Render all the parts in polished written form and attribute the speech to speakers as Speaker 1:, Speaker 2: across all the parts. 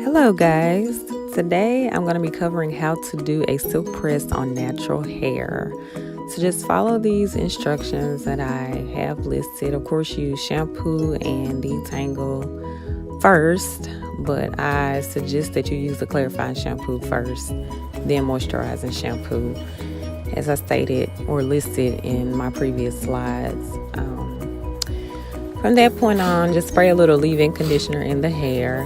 Speaker 1: Hello guys, today I'm going to be covering how to do a silk press on natural hair. So just follow these instructions that I have listed. Of course, use shampoo and detangle first, but I suggest that you use the clarifying shampoo first, then moisturizing shampoo, as I stated or listed in my previous slides. From that point on, just spray a little leave-in conditioner in the hair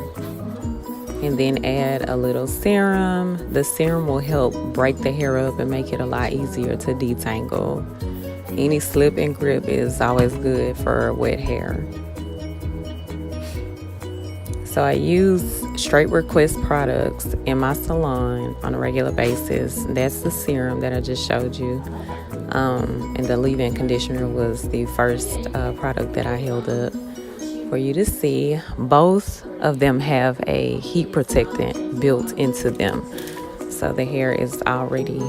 Speaker 1: and then add a little serum. The serum will help break the hair up and make it a lot easier to detangle. Any slip and grip is always good for wet hair. So I use Straight Request products in my salon on a regular basis. That's the serum that I just showed you. And the leave-in conditioner was the first product that I held up for you to see. Both of them have a heat protectant built into them, so the hair is already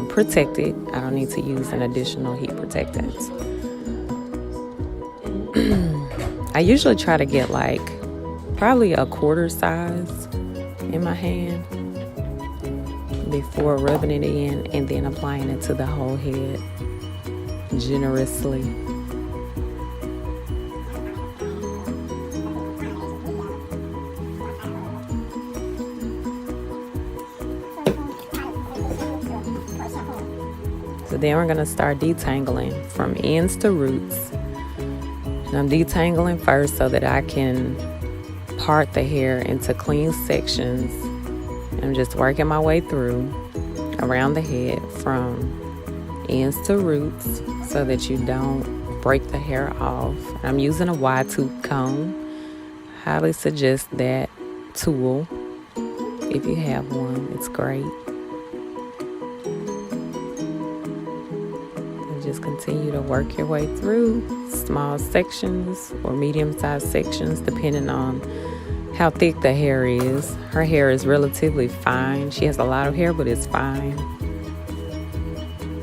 Speaker 1: protected. I don't need to use an additional heat protectant. I usually try to get like probably a quarter size in my hand before rubbing it in and then applying it to the whole head generously. So then we're going to start detangling from ends to roots. And I'm detangling first so that I can part the hair into clean sections. I'm just working my way through around the head from ends to roots so that you don't break the hair off. I'm using a wide tooth comb. Highly suggest that tool if you have one. It's great. And just continue to work your way through small sections or medium-sized sections depending on how thick the hair is. Her hair is relatively fine. She has a lot of hair, but it's fine.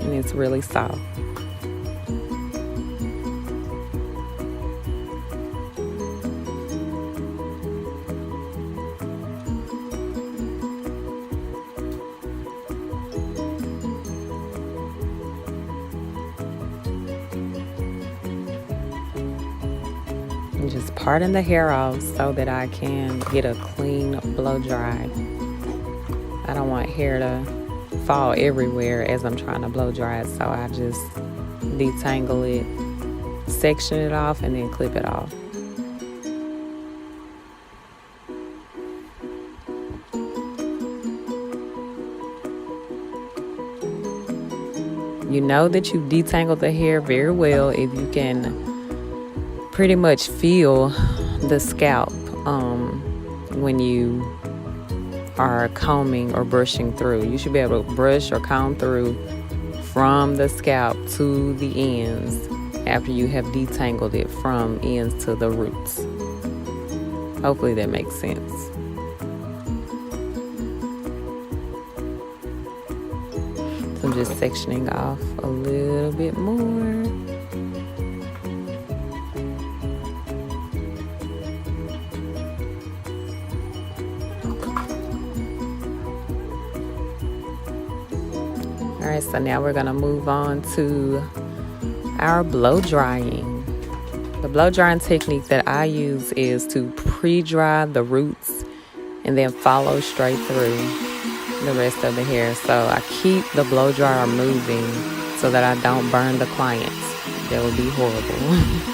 Speaker 1: And it's really soft. And just parting the hair off so that I can get a clean blow dry. I don't want hair to fall everywhere as I'm trying to blow dry it, so I just detangle it, section it off, and then clip it off. You know that you detangled the hair very well if you can pretty much feel the scalp when you are combing or brushing through. You should be able to brush or comb through from the scalp to the ends after you have detangled it from ends to the roots. Hopefully that makes sense. So I'm just sectioning off a little bit more. Alright, so now we're going to move on to our blow drying. The blow drying technique that I use is to pre-dry the roots and then follow straight through the rest of the hair. So I keep the blow dryer moving so that I don't burn the clients. That would be horrible.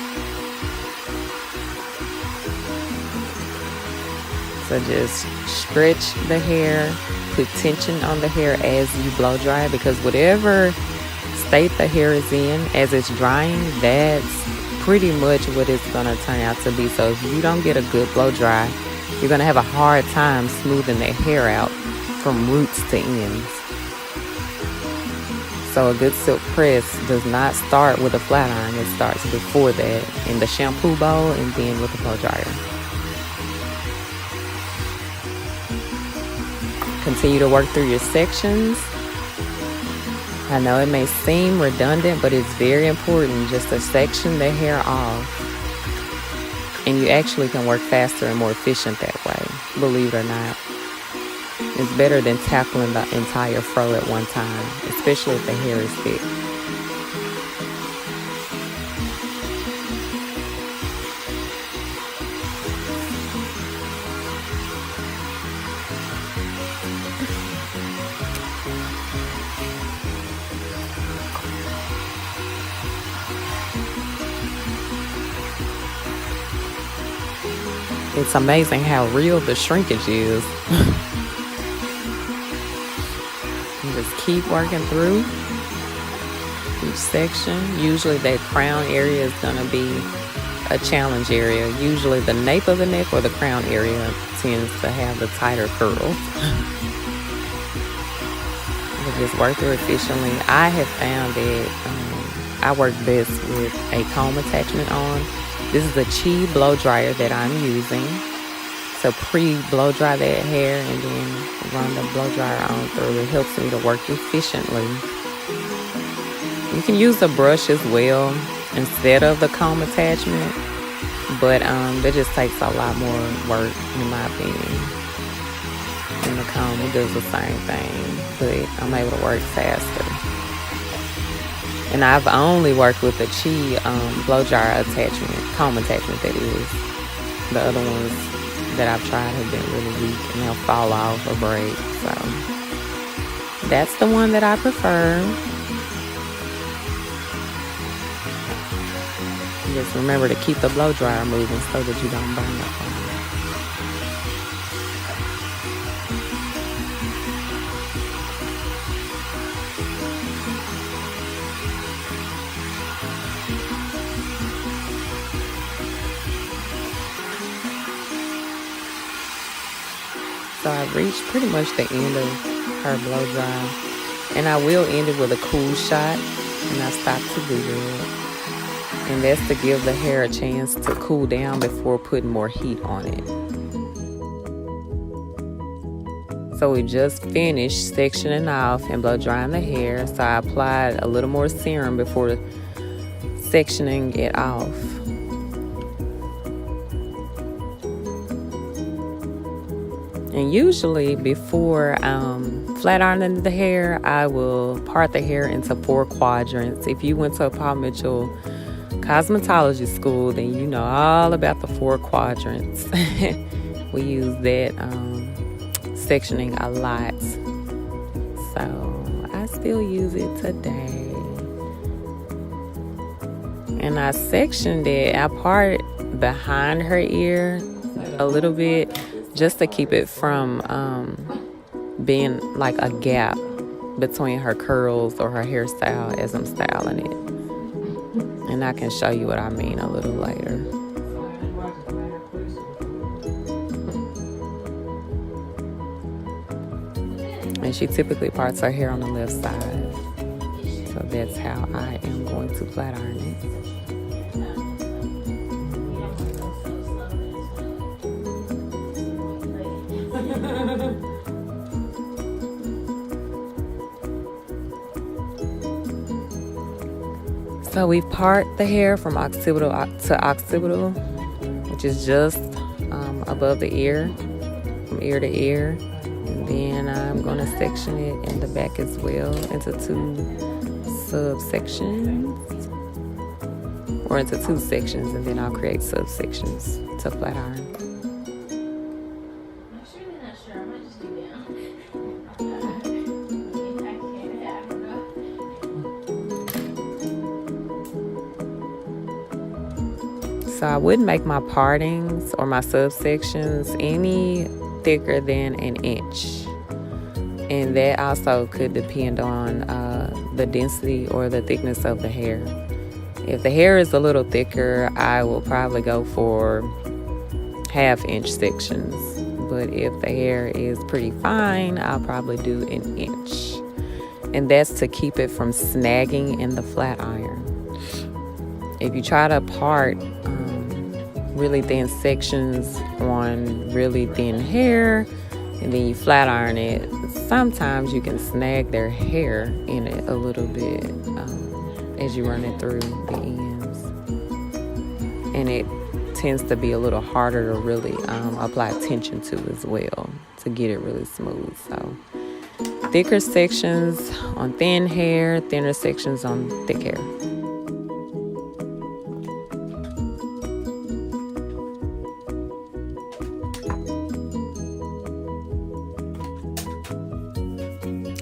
Speaker 1: So just stretch the hair, put tension on the hair as you blow dry it, because whatever state the hair is in as it's drying, that's pretty much what it's going to turn out to be. So if you don't get a good blow dry, you're going to have a hard time smoothing the hair out from roots to ends. So a good silk press does not start with a flat iron. It starts before that in the shampoo bowl and then with the blow dryer. Continue to work through your sections. I know it may seem redundant, but it's very important just to section the hair off. And you actually can work faster and more efficient that way. believe it or not. It's better than tackling the entire fro at one time, especially if the hair is thick. It's amazing how real the shrinkage is. You just keep working through each section. Usually that crown area is going to be a challenge area. Usually the nape of the neck or the crown area tends to have the tighter curls. You just work through efficiently. I have found that I work best with a comb attachment on. This is a Chi blow dryer that I'm using. So pre-blow dry that hair and then run the blow dryer on through. It helps me to work efficiently. You can use a brush as well instead of the comb attachment, but that just takes a lot more work in my opinion. And the comb, it does the same thing, but I'm able to work faster. And I've only worked with the Chi blow dryer attachment, comb attachment that is. The other ones that I've tried have been really weak and they'll fall off or break. So that's the one that I prefer. Just remember to keep the blow dryer moving so that you don't burn up on it. So I've reached pretty much the end of her blow dry. And I will end it with a cool shot. And I stop to do that. And that's to give the hair a chance to cool down before putting more heat on it. So we just finished sectioning off and blow drying the hair. So I applied a little more serum before sectioning it off. And usually before flat ironing the hair, I will part the hair into 4 quadrants. If you went to a Paul Mitchell cosmetology school, then you know all about the 4 quadrants. We use that sectioning a lot. So I still use it today. And I sectioned it, I part behind her ear a little bit, just to keep it from being like a gap between her curls or her hairstyle as I'm styling it. And I can show you what I mean a little later. And she typically parts her hair on the left side. So that's how I am going to flat iron it. So we part the hair from occipital to occipital, which is just above the ear, from ear to ear. And then I'm going to section it in the back as well into 2 subsections, or into 2 sections, and then I'll create subsections to flat iron. So I wouldn't make my partings or my subsections any thicker than 1 inch. And that also could depend on the density or the thickness of the hair. If the hair is a little thicker, I will probably go for 1/2 inch sections. But if the hair is pretty fine, I'll probably do 1 inch. And that's to keep it from snagging in the flat iron. If you try to part really thin sections on really thin hair and then you flat iron it, sometimes you can snag their hair in it a little bit as you run it through the ends. And it tends to be a little harder to really apply tension to as well, to get it really smooth. So thicker sections on thin hair, thinner sections on thick hair.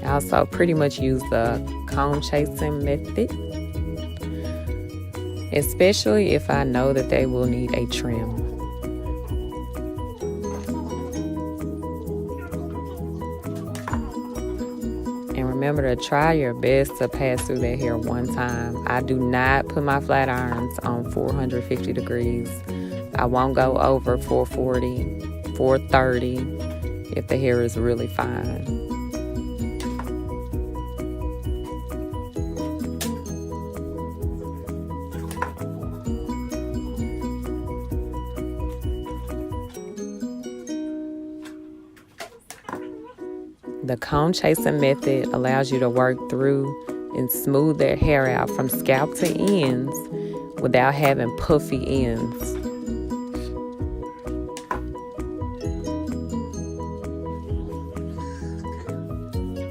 Speaker 1: I also pretty much use the comb chasing method, especially if I know that they will need a trim. And remember to try your best to pass through that hair one time. I do not put my flat irons on 450 degrees. I won't go over 440, 430 if the hair is really fine. The comb chasing method allows you to work through and smooth their hair out from scalp to ends without having puffy ends.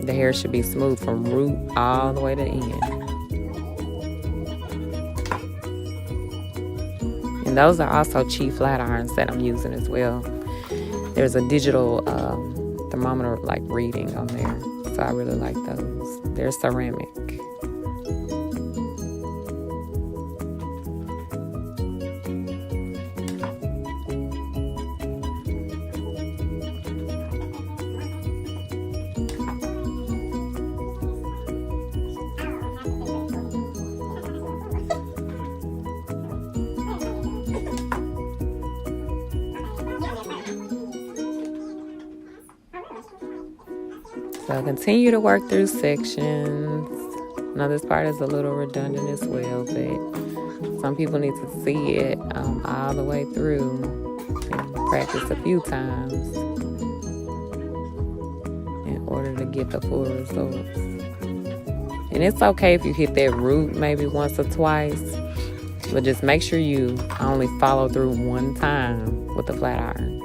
Speaker 1: The hair should be smooth from root all the way to end. And those are also cheap flat irons that I'm using as well. There's a digital thermometer like reading on there, so I really like those. They're ceramic. So continue to work through sections. Now this part is a little redundant as well, but some people need to see it all the way through and practice a few times in order to get the full results. And it's okay if you hit that root maybe once or twice, but just make sure you only follow through one time with the flat iron.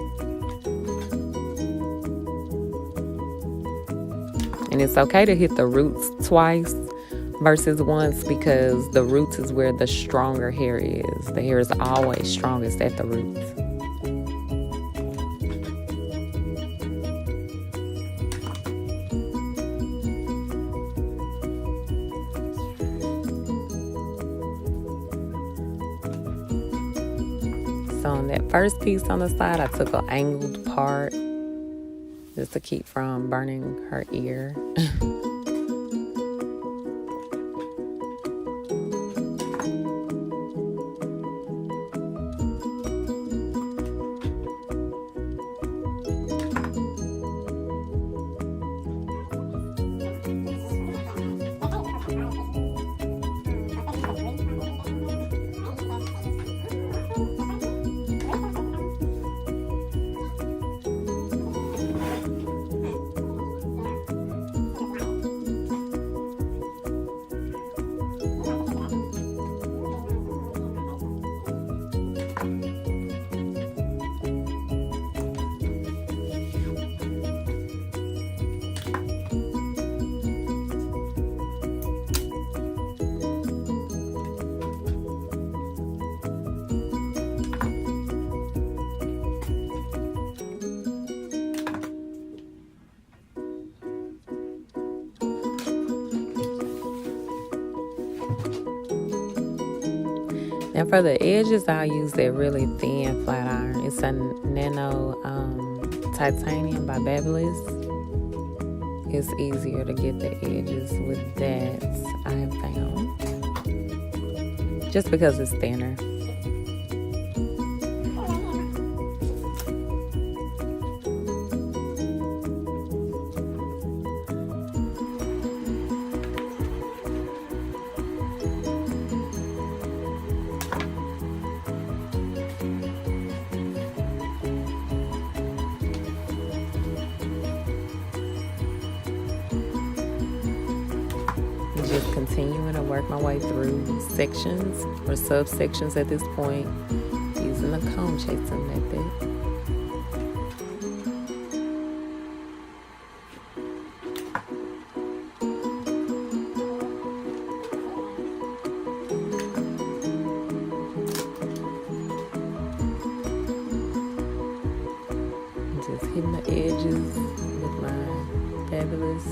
Speaker 1: And it's okay to hit the roots twice versus once, because the roots is where the stronger hair is. The hair is always strongest at the roots. So on that first piece on the side, I took an angled part just to keep from burning her ear. And for the edges, I'll use that really thin flat iron. It's a nano titanium by Babyliss. It's easier to get the edges with that, I have found, just because it's thinner. Just continuing to work my way through sections or subsections at this point, using using the comb chasing method. Just hitting the edges with my fabulous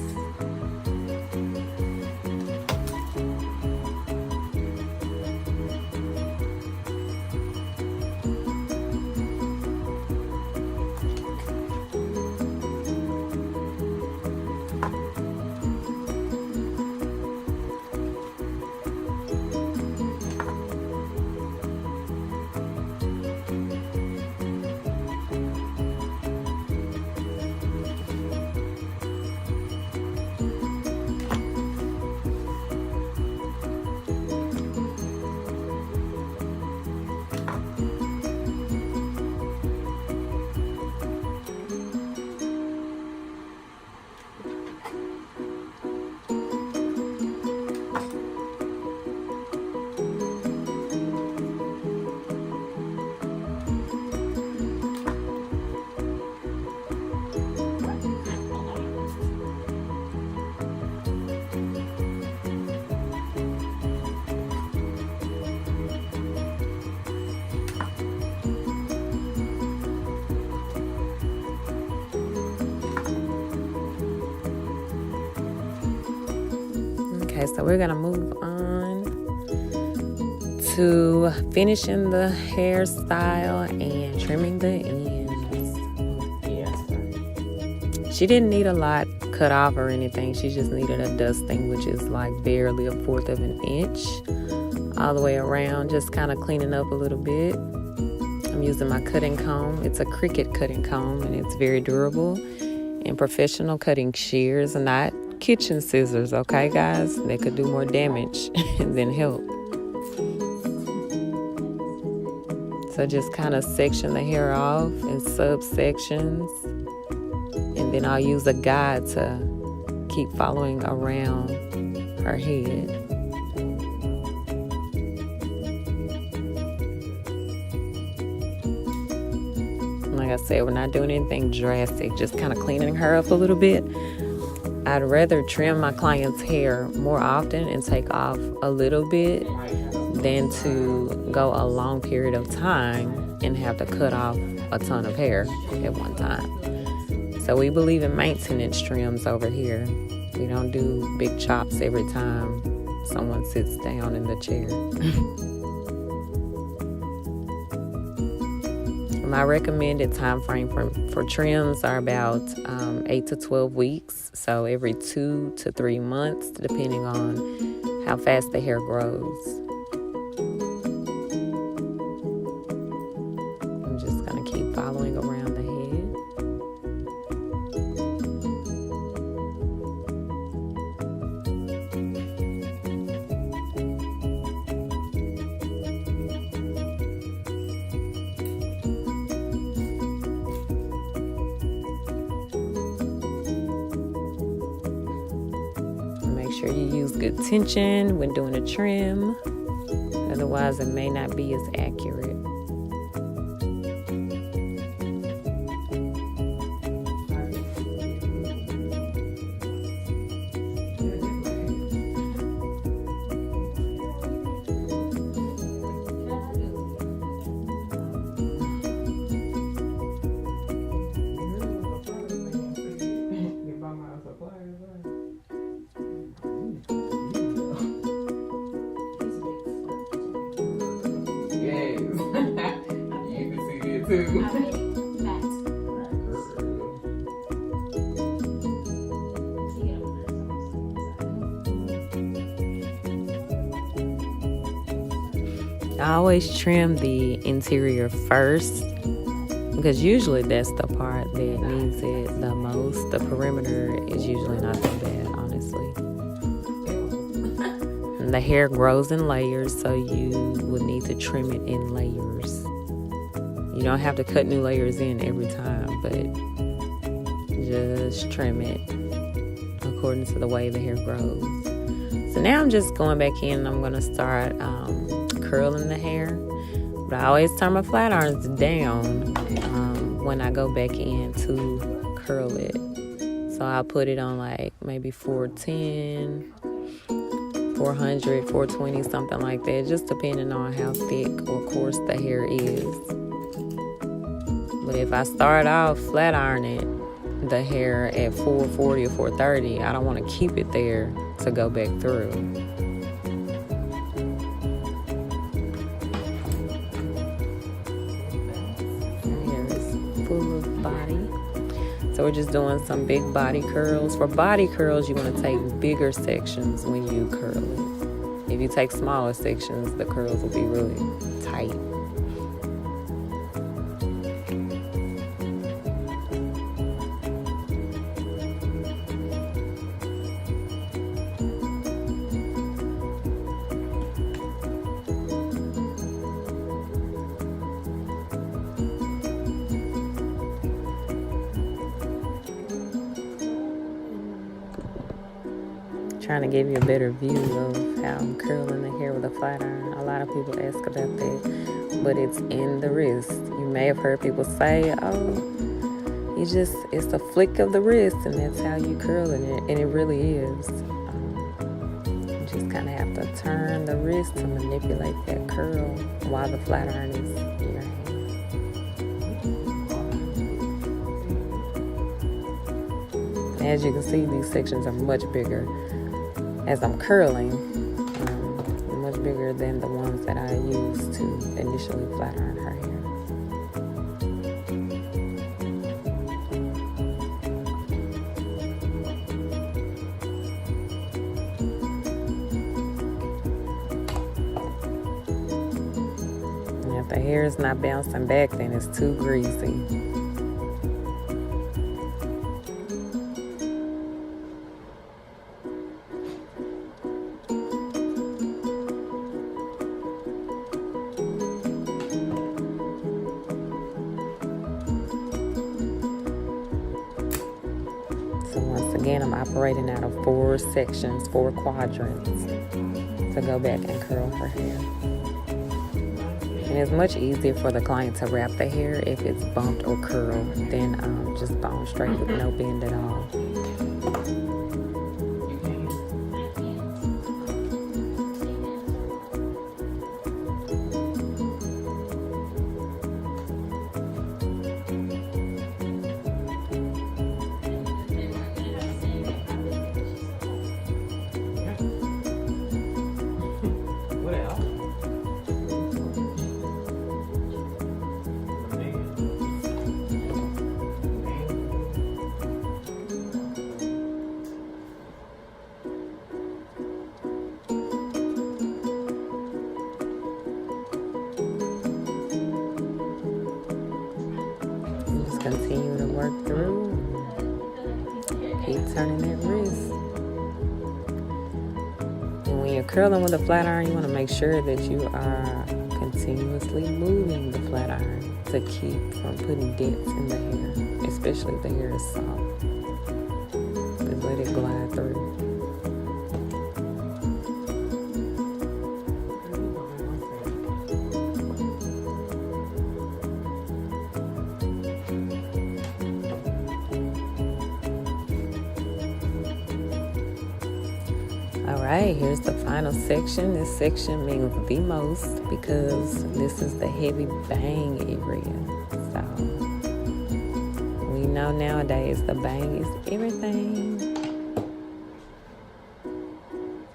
Speaker 1: Okay, so we're gonna move on to finishing the hairstyle and trimming the ends. She didn't need a lot cut off or anything. She just needed a dusting, which is like barely 1/4 of an inch all the way around, just kind of cleaning up a little bit. I'm using my cutting comb. It's a Cricut cutting comb, and it's very durable. And professional cutting shears, not kitchen scissors, okay guys? They could do more damage than help. So just kind of section the hair off in subsections, and then I'll use a guide to keep following around her head. Like I said, we're not doing anything drastic, just kind of cleaning her up a little bit. I'd rather trim my client's hair more often and take off a little bit than to go a long period of time and have to cut off a ton of hair at one time. So we believe in maintenance trims over here. We don't do big chops every time someone sits down in the chair. My recommended time frame for trims are about 8 to 12 weeks. So every 2 to 3 months, depending on how fast the hair grows. I'm just going to keep following around the head. Make sure you use good tension when doing a trim, otherwise it may not be as accurate.
Speaker 2: Too.
Speaker 1: I always trim the interior first because usually that's the part that needs it the most. The perimeter is usually not that bad, honestly. And the hair grows in layers, so you would need to trim it in layers. You don't have to cut new layers in every time, but just trim it according to the way the hair grows. So now I'm just going back in and I'm going to start curling the hair But I always turn my flat irons down when I go back in to curl it. So I'll put it on like maybe 410, 400, 420, something like that, just depending on how thick or coarse the hair is. But if I start off flat ironing the hair at 440 or 430, I don't want to keep it there to go back through. Full of body. So we're just doing some big body curls. For body curls, you want to take bigger sections when you curl it. If you take smaller sections, the curls will be really tight. Trying to give you a better view of how I'm curling the hair with a flat iron. A lot of people ask about that, but it's in the wrist. You may have heard people say, oh, it's a flick of the wrist and that's how you curling it, and it really is. You just kind of have to turn the wrist to manipulate that curl while the flat iron is in your hand. As you can see, these sections are much bigger as I'm curling, much bigger than the ones that I used to initially flat iron her hair. And if the hair is not bouncing back, then it's too greasy. Again, I'm operating out of 4 sections, 4 quadrants to go back and curl her hair. And it's much easier for the client to wrap the hair if it's bumped or curled than just bone straight with no bend at all. Continue to work through. Keep turning that wrist. And when you're curling with a flat iron, you want to make sure that you are continuously moving the flat iron to keep from putting dents in the hair, especially if the hair is soft. Just let it glide through. Alright, here's the final section. This section means the most because this is the heavy bang area. So, we know nowadays the bang is everything.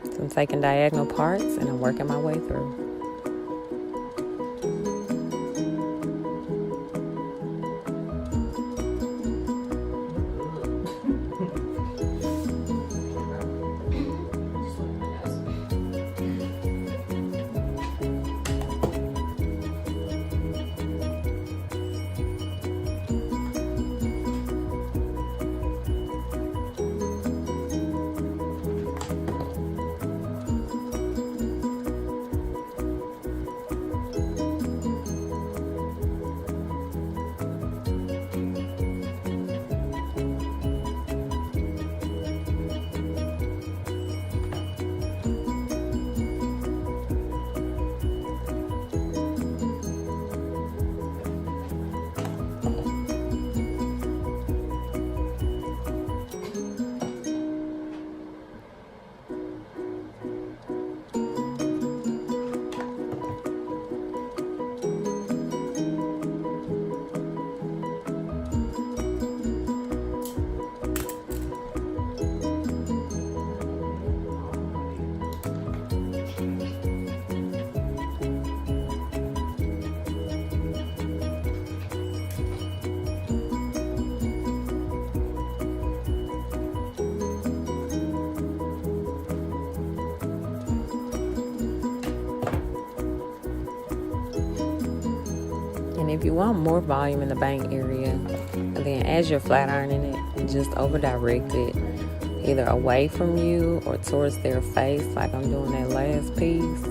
Speaker 1: So I'm taking diagonal parts and I'm working my way through. if you want more volume in the bang area, then as you're flat ironing it, just over direct it either away from you or towards their face, like I'm doing that last piece,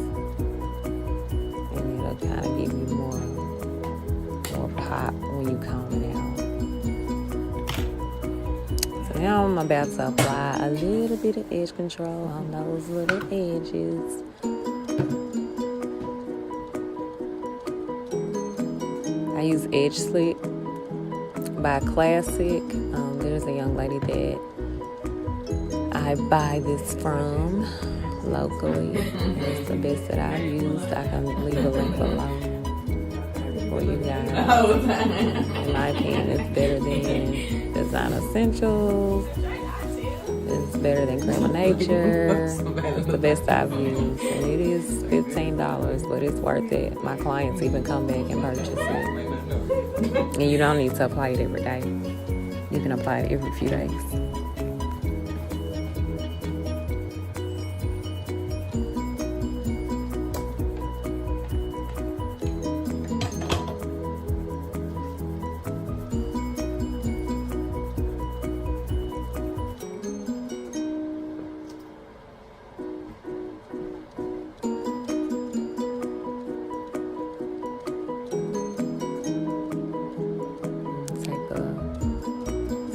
Speaker 1: and it'll kind of give you more pop when you comb it out. So now I'm about to apply a little bit of edge control on those little edges. I use Edge Slick by Classic. There's a young lady that I buy this from locally. It's the best that I've used. I can leave a link below for you guys. In my opinion, it's better than Design Essentials. It's better than Cream of Nature. It's the best I've used. And it is $15, but it's worth it. My clients even come back and purchase it. And you don't need to apply it every day. You can apply it every few days.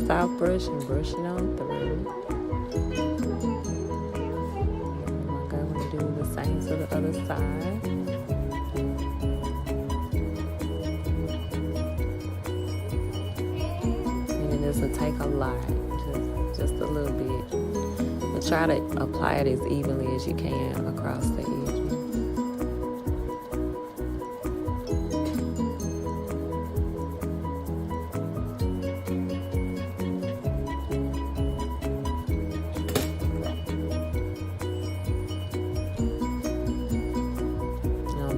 Speaker 1: Soft brush and brush it on through. I'm going to do the same to the other side. And it doesn't take a lot, just a little bit. But try to apply it as evenly as you can across the edges.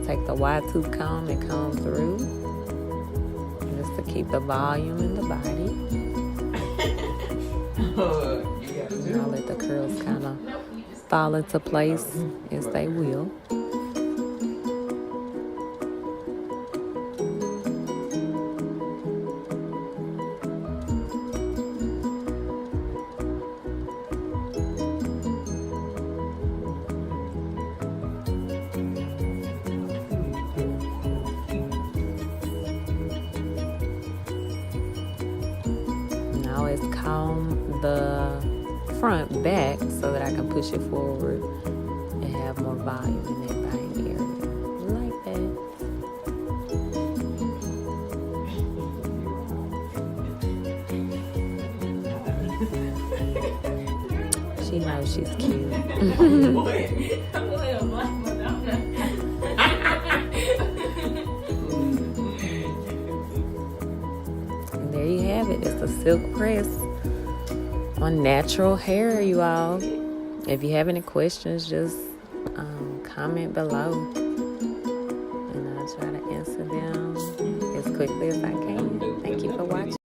Speaker 1: Take the wide tooth comb and comb through, just to keep the volume in the body. And I'll let the curls kind of fall into place as they will. Always comb the front back so that I can push it forward and have more volume in that bang area. Like that. She knows she's cute. There you have it. It's a silk press on natural hair, you all. If you have any questions, just comment below, and I'll try to answer them as quickly as I can. Thank you for watching.